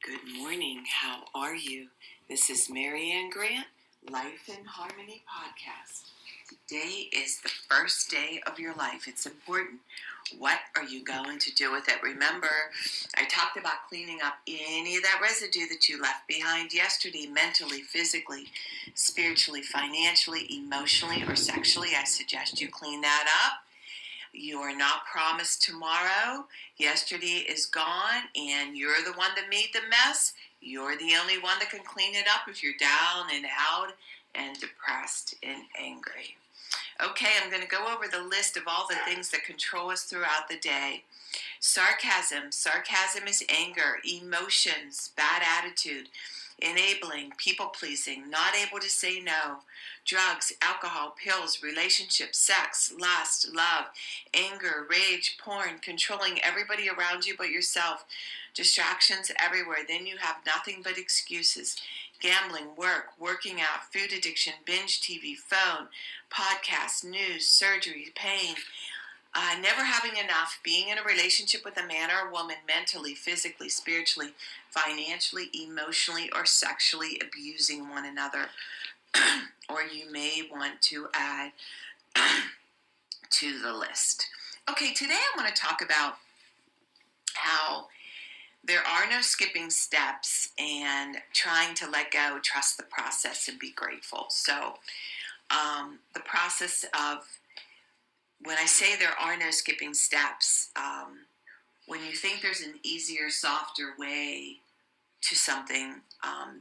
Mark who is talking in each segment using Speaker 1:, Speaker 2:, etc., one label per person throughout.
Speaker 1: Good morning. How are you? This is Marianne Grant, Life in Harmony podcast. Today is the first day of your life. It's important. What are you going to do with it? Remember, I talked about cleaning up any of that residue that you left behind yesterday, mentally, physically, spiritually, financially, emotionally, or sexually. I suggest you clean that up. You are not promised tomorrow. Yesterday is gone, and you're the one that made the mess. You're the only one that can clean it up if you're down and out and depressed and angry. Okay, I'm going to go over the list of all the things that control us throughout the day. Sarcasm. Sarcasm is anger, emotions, bad attitude, enabling, people-pleasing, not able to say no, drugs, alcohol, pills, relationships, sex, lust, love, anger, rage, porn, controlling everybody around you but yourself, distractions everywhere. Then you have nothing but excuses. Gambling, work, working out, food addiction, binge TV, phone, podcasts, news, surgery, pain, never having enough, being in a relationship with a man or a woman, mentally, physically, spiritually, financially, emotionally, or sexually abusing one another. Or you may want to add to the list. Okay, today I want to talk about how there are no skipping steps and trying to let go, trust the process, and be grateful. So the process of, when I say there are no skipping steps, when you think there's an easier, softer way to something,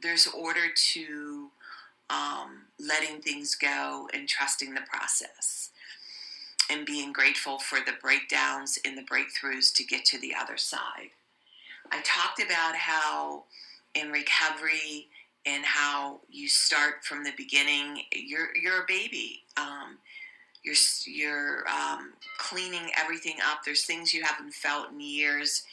Speaker 1: there's order to letting things go and trusting the process and being grateful for the breakdowns and the breakthroughs to get to the other side. I talked about how in recovery and how you start from the beginning, you're a baby. You're cleaning everything up. There's things you haven't felt in years.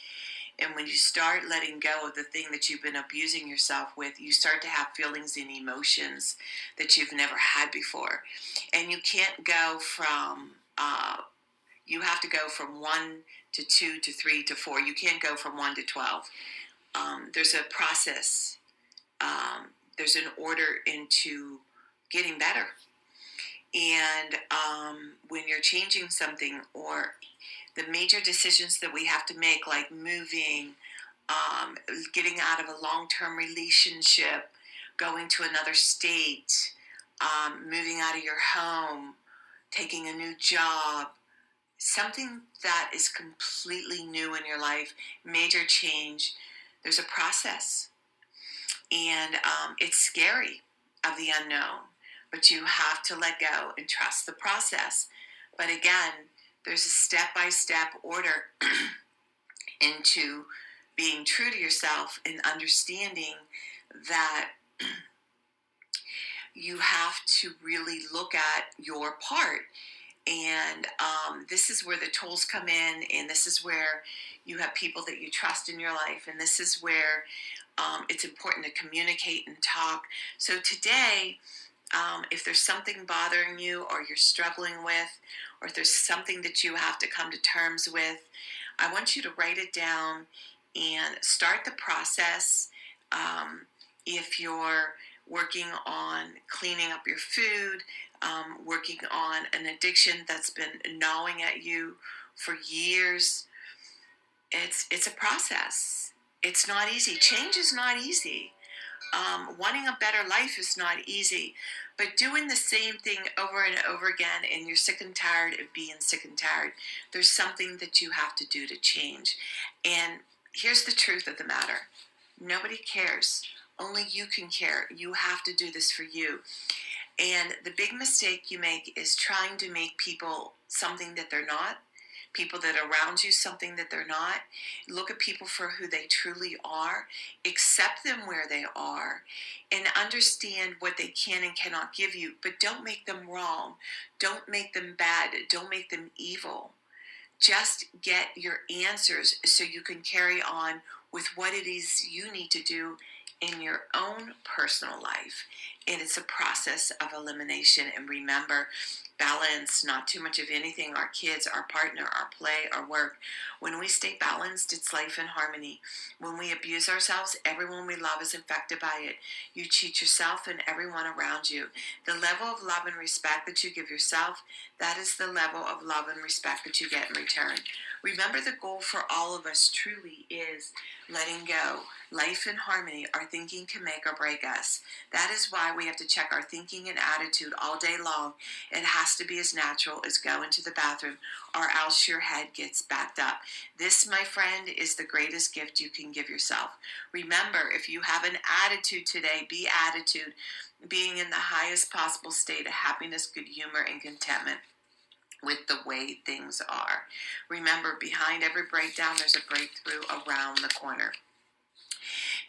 Speaker 1: And when you start letting go of the thing that you've been abusing yourself with, you start to have feelings and emotions that you've never had before. And you can't go from, you have to go from 1 to 2 to 3 to 4. You can't go from 1 to 12. There's a process. There's an order into getting better. And when you're changing something, or the major decisions that we have to make, like moving, getting out of a long-term relationship, going to another state, moving out of your home, taking a new job, something that is completely new in your life, major change, there's a process. And it's scary of the unknown. But you have to let go and trust the process. But again, there's a step-by-step order into being true to yourself and understanding that you have to really look at your part. And this is where the tools come in, and this is where you have people that you trust in your life, and this is where it's important to communicate and talk. So today, if there's something bothering you, or you're struggling with, or if there's something that you have to come to terms with, I want you to write it down and start the process. If you're working on cleaning up your food, working on an addiction that's been gnawing at you for years, it's a process. It's not easy. Change is not easy. Wanting a better life is not easy, but doing the same thing over and over again, and you're sick and tired of being sick and tired, there's something that you have to do to change. And here's the truth of the matter. Nobody cares. Only you can care. You have to do this for you. And the big mistake you make is trying to make people something that they're not. People that are around you something that they're not. Look at people for who they truly are. Accept them where they are. And understand what they can and cannot give you. But don't make them wrong. Don't make them bad. Don't make them evil. Just get your answers so you can carry on with what it is you need to do in your own personal life. And it's a process of elimination. And remember, balance, not too much of anything, our kids, our partner, our play, our work. When we stay balanced, it's life in harmony. When we abuse ourselves, everyone we love is affected by it. You cheat yourself and everyone around you. The level of love and respect that you give yourself, that is the level of love and respect that you get in return. Remember, the goal for all of us truly is letting go. Life in harmony. Our thinking can make or break us. That is why we have to check our thinking and attitude all day long. It has to be as natural as going to the bathroom, or else your head gets backed up. This, my friend, is the greatest gift you can give yourself. Remember, if you have an attitude today, be attitude, being in the highest possible state of happiness, good humor, and contentment with the way things are. Remember, behind every breakdown, there's a breakthrough around the corner.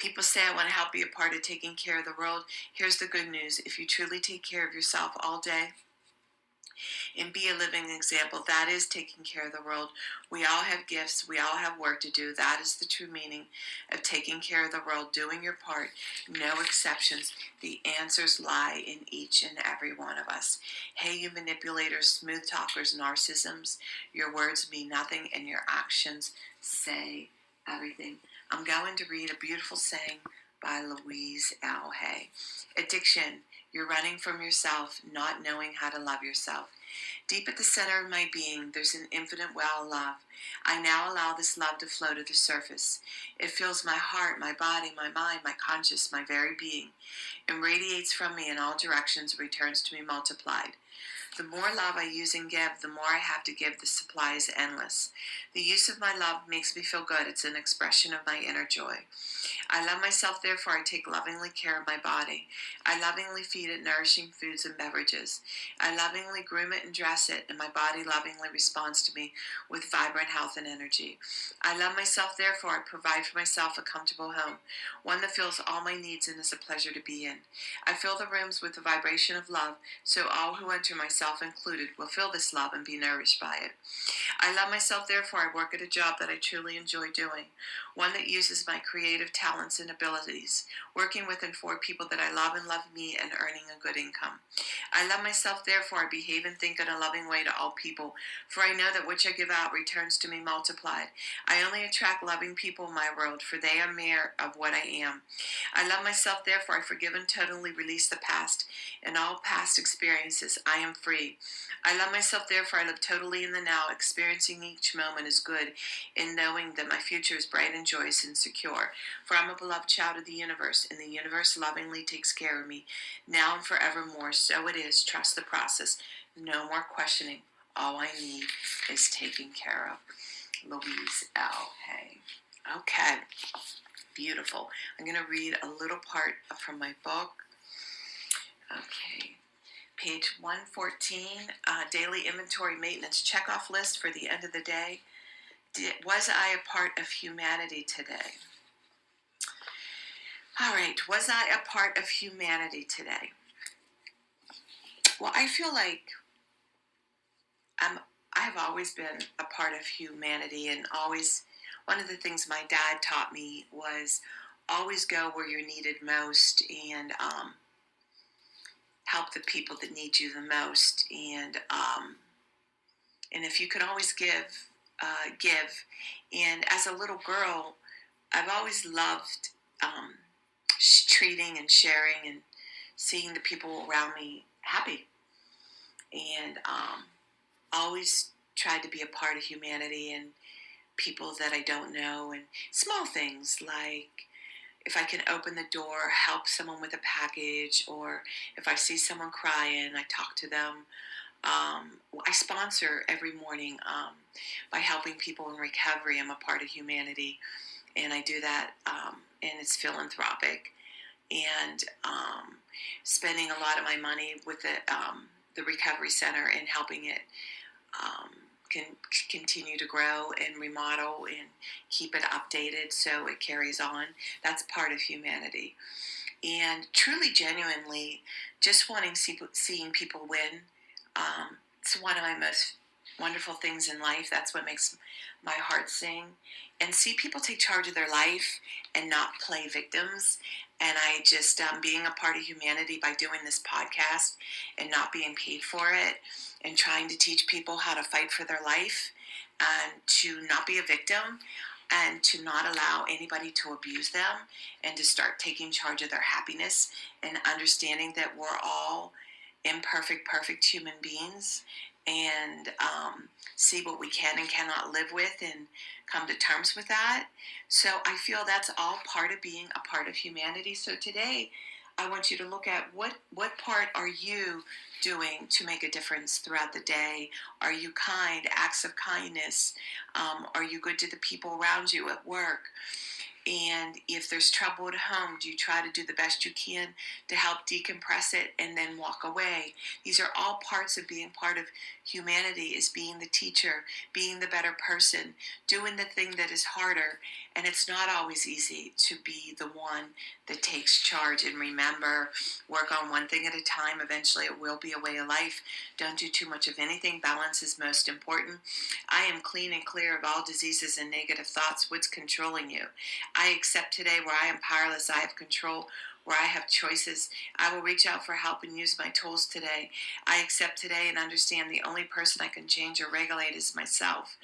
Speaker 1: People say, I want to help be a part of taking care of the world. Here's the good news. If you truly take care of yourself all day and be a living example, that is taking care of the world. We all have gifts. We all have work to do. That is the true meaning of taking care of the world, doing your part, no exceptions. The answers lie in each and every one of us. Hey, you manipulators, smooth talkers, narcissisms, your words mean nothing and your actions say everything. I'm going to read a beautiful saying by Louise L. Hay. Addiction. You're running from yourself, not knowing how to love yourself. Deep at the center of my being, there's an infinite well of love. I now allow this love to flow to the surface. It fills my heart, my body, my mind, my conscious, my very being. It radiates from me in all directions, returns to me multiplied. The more love I use and give, the more I have to give. The supply is endless. The use of my love makes me feel good. It's an expression of my inner joy. I love myself, therefore I take lovingly care of my body. I lovingly feed it nourishing foods and beverages. I lovingly groom it and dress it, and my body lovingly responds to me with vibrant health and energy. I love myself, therefore I provide for myself a comfortable home, one that fills all my needs and is a pleasure to be in. I fill the rooms with the vibration of love, so all who enter, myself included, will feel this love and be nourished by it. I love myself, therefore I work at a job that I truly enjoy doing, one that uses my creative talents and abilities, working with and for people that I love and love me and earning a good income. I love myself, therefore I behave and think in a loving way to all people, for I know that which I give out returns to me multiplied. I only attract loving people in my world, for they are mere of what I am. I love myself, therefore I forgive and totally release the past and all past experiences. I am free. I love myself, therefore I live totally in the now, experiencing each moment as good, in knowing that my future is bright and joyous and secure. For I'm a beloved child of the universe, and the universe lovingly takes care of me, now and forevermore. So it is. Trust the process. No more questioning. All I need is taken care of. Louise L. Hay. Okay. Beautiful. I'm going to read a little part from my book. Okay. Page 114, daily inventory maintenance checkoff list for the end of the day. Was I a part of humanity today? All right, was I a part of humanity today? Well, I feel like I have always been a part of humanity, and always, one of the things my dad taught me was always go where you're needed most, and help the people that need you the most, and if you can always give, give. And as a little girl, I've always loved treating and sharing and seeing the people around me happy, and always tried to be a part of humanity and people that I don't know, and small things like if I can open the door, help someone with a package, or if I see someone crying, I talk to them. I sponsor every morning by helping people in recovery. I'm a part of humanity, and I do that, and it's philanthropic. And spending a lot of my money with the recovery center and helping it can continue to grow and remodel and keep it updated so it carries on. That's part of humanity. And truly, genuinely, just seeing people win, it's one of my most wonderful things in life. That's what makes my heart sing. And see people take charge of their life and not play victims. And I just, being a part of humanity by doing this podcast and not being paid for it, and trying to teach people how to fight for their life and to not be a victim and to not allow anybody to abuse them, and to start taking charge of their happiness and understanding that we're all imperfect, perfect human beings, and see what we can and cannot live with and come to terms with that. So I feel that's all part of being a part of humanity. So today, I want you to look at what part are you doing to make a difference throughout the day? Are you kind? Acts of kindness? Are you good to the people around you at work? And if there's trouble at home, do you try to do the best you can to help decompress it and then walk away? These are all parts of being part of humanity, is being the teacher, being the better person, doing the thing that is harder. And it's not always easy to be the one that takes charge. And remember, work on one thing at a time. Eventually it will be a way of life. Don't do too much of anything. Balance is most important. I am clean and clear of all diseases and negative thoughts. What's controlling you? I accept today where I am powerless, I have control, where I have choices. I will reach out for help and use my tools today. I accept today and understand the only person I can change or regulate is myself.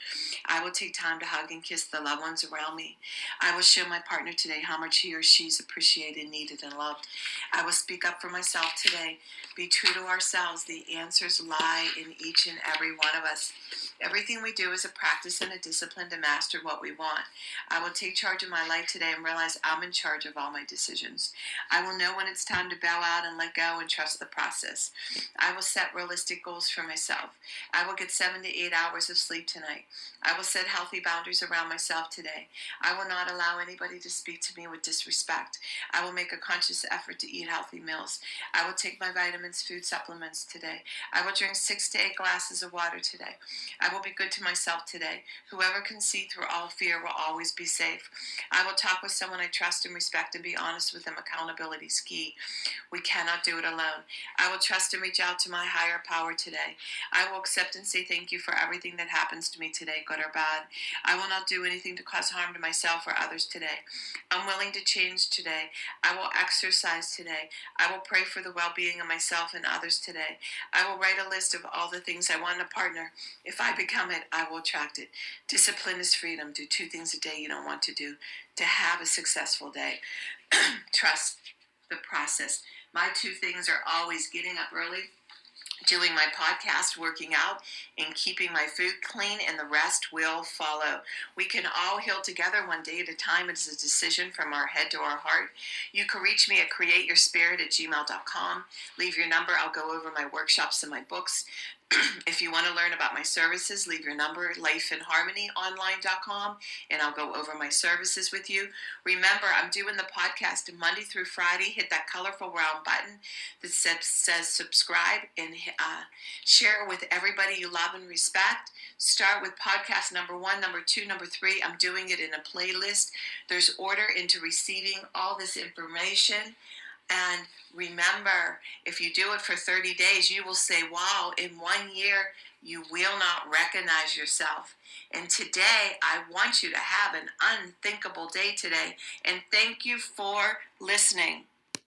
Speaker 1: I will take time to hug and kiss the loved ones around me. I will show my partner today how much he or she is appreciated, needed, and loved. I will speak up for myself today. Be true to ourselves. The answers lie in each and every one of us. Everything we do is a practice and a discipline to master what we want. I will take charge of my life today and realize I'm in charge of all my decisions. I will know when it's time to bow out and let go and trust the process. I will set realistic goals for myself. I will get 7 to 8 hours of sleep tonight. I will set healthy boundaries around myself today. I will not allow anybody to speak to me with disrespect. I will make a conscious effort to eat healthy meals. I will take my vitamins, food supplements today. I will drink 6 to 8 glasses of water today. I will be good to myself today. Whoever can see through all fear will always be safe. I will talk with someone I trust and respect and be honest with them. Accountability is key. We cannot do it alone. I will trust and reach out to my higher power today. I will accept and say thank you for everything that happens to me today, good or bad. I will not do anything to cause harm to myself or others today. I'm willing to change today. I will exercise today. I will pray for the well-being of myself and others today. I will write a list of all the things I want in a partner. If I become it, I will attract it. Discipline is freedom. Do 2 things a day you don't want to do to have a successful day. Trust the process. My 2 things are always getting up early, doing my podcast, working out, and keeping my food clean, and the rest will follow. We can all heal together one day at a time. It's a decision from our head to our heart. You can reach me at createyourspirit@gmail.com. Leave your number. I'll go over my workshops and my books. If you want to learn about my services, leave your number, lifeandharmonyonline.com, and I'll go over my services with you. Remember, I'm doing the podcast Monday through Friday. Hit that colorful round button that says subscribe, and share it with everybody you love and respect. Start with podcast number 1, number 2, number 3. I'm doing it in a playlist. There's order into receiving all this information. And remember, if you do it for 30 days, you will say, wow, in 1 year, you will not recognize yourself. And today, I want you to have an unthinkable day today. And thank you for listening.